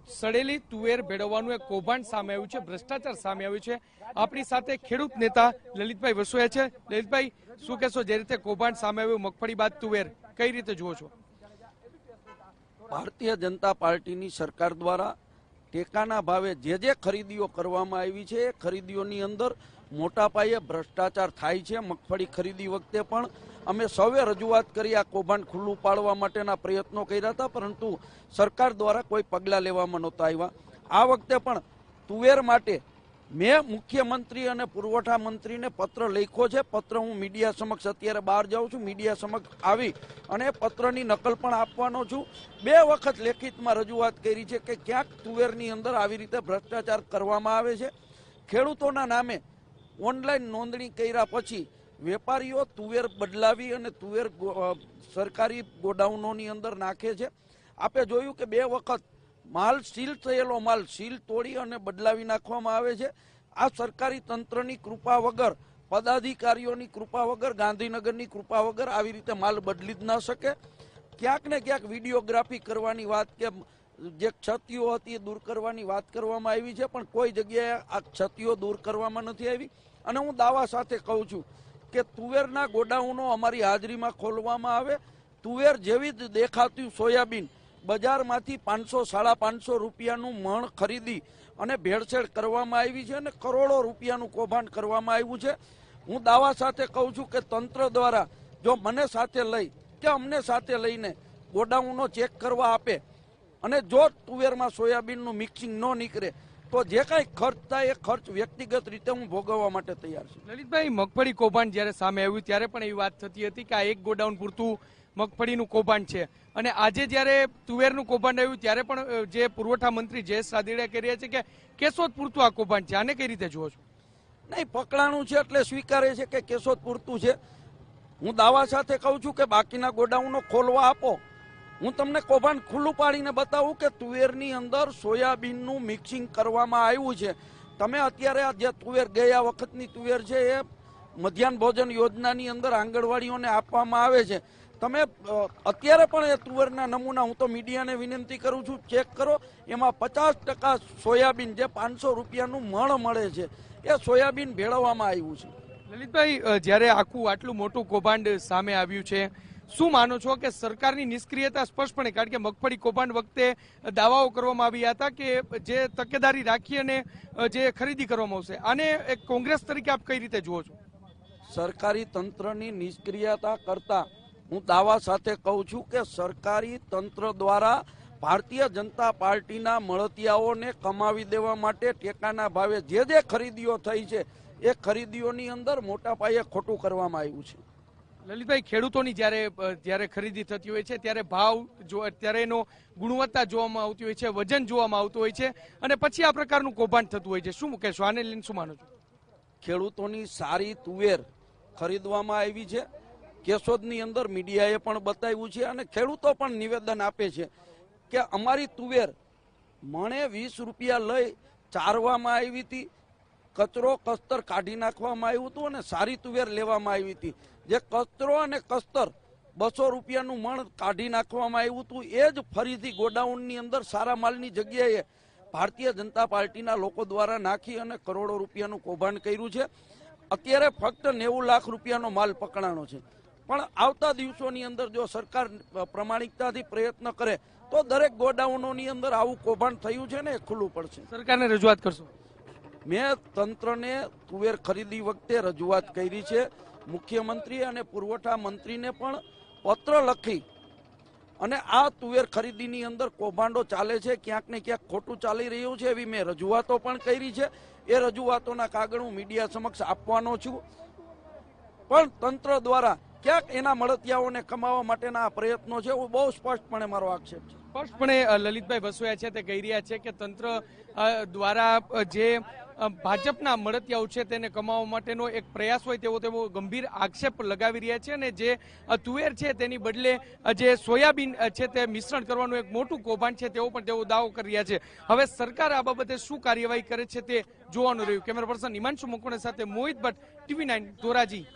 સડેલી તુવેર ભેળવવાનું એક કૌભાંડ સામે આવ્યું છે, ભ્રષ્ટાચાર સામે આવ્યું છે। આપણી સાથે ખેડૂત નેતા લલિતભાઈ વસોયા છે। લલિતભાઈ, શું કહેશો? જે રીતે કૌભાંડ સામે આવ્યું, મગફળી બાદ તુવેર, કઈ રીતે જુઓ છો? ભારતીય જનતા પાર્ટીની સરકાર દ્વારા ટેકાના ભાવે જે ખરીદીઓ કરવામાં આવી છે એ ખરીદીઓની અંદર મોટા પાયે ભ્રષ્ટાચાર થાય છે। મગફળી ખરીદી વખતે પણ અમે સૌએ રજૂઆત કરી, આ કૌભાંડ ખુલ્લું પાડવા માટેના પ્રયત્નો કર્યા હતા, પરંતુ સરકાર દ્વારા કોઈ પગલાં લેવામાં નહોતા આવ્યા। આ વખતે પણ તુવેર માટે મેં મુખ્યમંત્રી અને પુરવઠા મંત્રીને પત્ર લખ્યો છે। પત્ર હું મીડિયા સમક્ષ અત્યારે બહાર જાઉં છું, મીડિયા સમક્ષ આવી અને પત્રની નકલ પણ આપવાનો છું। 2 વખત લેખિતમાં રજૂઆત કરી છે કે ક્યાંક તુવેરની અંદર આવી રીતે ભ્રષ્ટાચાર કરવામાં આવે છે। ખેડૂતોના નામે ઓનલાઈન નોંધણી કર્યા પછી વેપારીઓ તુવેર બદલાવી અને તુવેર સરકારી ગોડાઉનોની અંદર નાખે છે। આપે જોયું કે 2 વખત માલ સીલ થયેલો માલ સીલ તોડી અને બદલાવી નાખવામાં આવે છે। આ સરકારી તંત્રની કૃપા વગર, પદાધિકારીઓની કૃપા વગર, ગાંધીનગરની કૃપા વગર આવી રીતે માલ બદલી જ ન શકે। ક્યાંક ને ક્યાંક વિડીયોગ્રાફી કરવાની વાત કે જે ક્ષતિઓ હતી એ દૂર કરવાની વાત કરવામાં આવી છે, પણ કોઈ જગ્યાએ આ ક્ષતિઓ દૂર કરવામાં નથી આવી। અને હું દાવા સાથે કહું છું કે તુવેરના ગોડાઉનો અમારી હાજરીમાં ખોલવામાં આવે। તુવેર જેવી જ દેખાતી સોયાબીન બજારમાંથી 500-550 રૂપિયાનું મણ ખરીદી અને ભેળસેળ કરવામાં આવી છે અને કરોડો રૂપિયાનું કૌભાંડ કરવામાં આવ્યું છે। હું દાવા સાથે કહું છું કે તંત્ર દ્વારા જો મને સાથે લઈ કે અમને સાથે લઈને ગોડાઉનો ચેક કરવા આપે અને જો તુવેરમાં સોયાબીનનું મિક્સિંગ ન નીકળે તો જે કાંઈ ખર્ચ થાય એ ખર્ચ વ્યક્તિગત રીતે હું ભોગવવા માટે તૈયાર છું। લલિતભાઈ, મગફળી કૌભાંડ જ્યારે સામે આવ્યું ત્યારે પણ એવી વાત થતી હતી કે આ એક ગોડાઉન પૂરતું મગફળીનું કૌભાંડ છે, અને આજે જ્યારે તુવેરનું કૌભાંડ આવ્યું ત્યારે પણ જે પુરવઠા મંત્રી જયેશ રાદડિયા કહી રહ્યા છે કે કેશોદ પૂરતું આ કૌભાંડ છે। આને કઈ રીતે જુઓ છો? નહીં, પકડાણું છે એટલે સ્વીકારે છે કે કેશોદ પૂરતું છે। હું દાવા સાથે કહું છું કે બાકીના ગોડાઉનો ખોલવા આપો, હું તમને કૌભાંડ ખુલ્લું પાડીને બતાવું કે તુવેરની અંદર સોયાબીનનું મિક્સિંગ કરવામાં આવ્યું છે। તમે અત્યારે આ જે તુવેર ગયા વખતની તુવેર છે એ મધ્યાહન ભોજન યોજનાની અંદર આંગણવાડીઓને આપવામાં આવે છે। તમે અત્યારે પણ એ તુવેરના નમૂના, હું તો મીડિયાને વિનંતી કરું છું, ચેક કરો। એમાં 50% સોયાબીન જે 500 રૂપિયાનું મણ મળે છે એ સોયાબીન ભેળવવામાં આવ્યું છે। લલિતભાઈ, જ્યારે આટલું મોટું કૌભાંડ સામે આવ્યું છે, શું માનો છો કે સરકારની નિષ્ક્રિયતા સ્પષ્ટપણે, કારણ કે મગફળી કૌભાંડ વખતે દાવાઓ કરવામાં આવ્યા હતા કે જે તકેદારી રાખી અને જે ખરીદી કરવામાં આવશે, આને એક કોંગ્રેસ તરીકે આપ કઈ રીતે જુઓ છો? સરકારી તંત્રની નિષ્ક્રિયતા કરતા હું દાવા સાથે કહું છું કે સરકારી તંત્ર દ્વારા ભારતીય જનતા પાર્ટીના મળતિયાઓને કમાવી દેવા માટે ટેકાના ભાવે જે ખરીદીઓ થઈ છે એ ખરીદીઓની અંદર મોટા પાયે ખોટું કરવામાં આવ્યું છે। લલિતભાઈ, ખેડૂતોની જ્યારે ખરીદી થતી હોય છે ત્યારે ભાવ ત્યારે એનો ગુણવત્તા જોવામાં આવતી હોય છે, વજન જોવામાં આવતું હોય છે, અને પછી આ પ્રકારનું કૌભાંડ થતું હોય છે। શું કહેશો આને લઈને, શું માનો છો? ખેડૂતોની સારી તુવેર ખરીદવામાં આવી છે। કેશોદની અંદર મીડિયાએ પણ બતાવ્યું છે અને ખેડૂતો પણ નિવેદન આપે છે કે અમારી તુવેર મણે 20 રૂપિયા લઈ ચારવામાં આવી હતી, કચરો કસ્તર કાઢી નાખવામાં આવ્યું હતું અને સારી તુવેર લેવામાં આવી હતી। જે કચરો અને કસ્તર 200 રૂપિયાનું મણ કાઢી નાખવામાં આવ્યું હતું એ જ ફરીથી ગોડાઉનની અંદર સારા માલની જગ્યાએ ભારતીય જનતા પાર્ટીના લોકો દ્વારા નાખી અને કરોડો રૂપિયાનું કૌભાંડ કર્યું છે। અત્યારે ફક્ત 90 લાખ રૂપિયાનો માલ પકડાણો છે, પણ આવતા દિવસોની અંદર જો સરકાર પ્રમાણિકતાથી પ્રયત્ન કરે તો દરેક ગોડાઉનોની અંદર આવું કૌભાંડ થયું છે ને એ ખુલ્લું પડશે। સરકારને રજૂઆત કરશો? મેં તંત્રને તુવેર ખરીદી વખતે રજૂઆત કરી છે। મુખ્યમંત્રી અને પુરવઠા મંત્રીને પણ પત્ર લખી અને આ તુવેર ખરીદીની અંદર કૌભાંડો ચાલે છે, ક્યાંક ને ક્યાંક ખોટું ચાલી રહ્યું છે એવી મેં રજૂઆતો પણ કરી છે। એ રજૂઆતોના કાગળ હું મીડિયા સમક્ષ આપવાનો છું, પણ તંત્ર દ્વારા ક્યાંક એના મળતિયાઓને કમાવા માટેના પ્રયત્નો છે, હું બહુ સ્પષ્ટપણે મારો આક્ષેપ છે। સ્પષ્ટપણે લલિતભાઈ વસોયા છે તે કહી રહ્યા છે કે તંત્ર દ્વારા જે ભાજપના મળતિયાઓ છે તેને કમાવા માટેનો એક પ્રયાસ હોય તેવો ગંભીર આક્ષેપ લગાવી રહ્યા છે, અને જે તુવેર છે તેની બદલે જે સોયાબીન છે તે મિશ્રણ કરવાનું એક મોટું કૌભાંડ છે તેવો પણ તેઓ દાવો કરી રહ્યા છે। હવે સરકાર આ બાબતે શું કાર્યવાહી કરે છે તે જોવાનું રહ્યું। કેમેરા પર્સન હિમાંશુ મકવાણા સાથે મોહિત ભટ્ટ, TV9 ધોરાજી।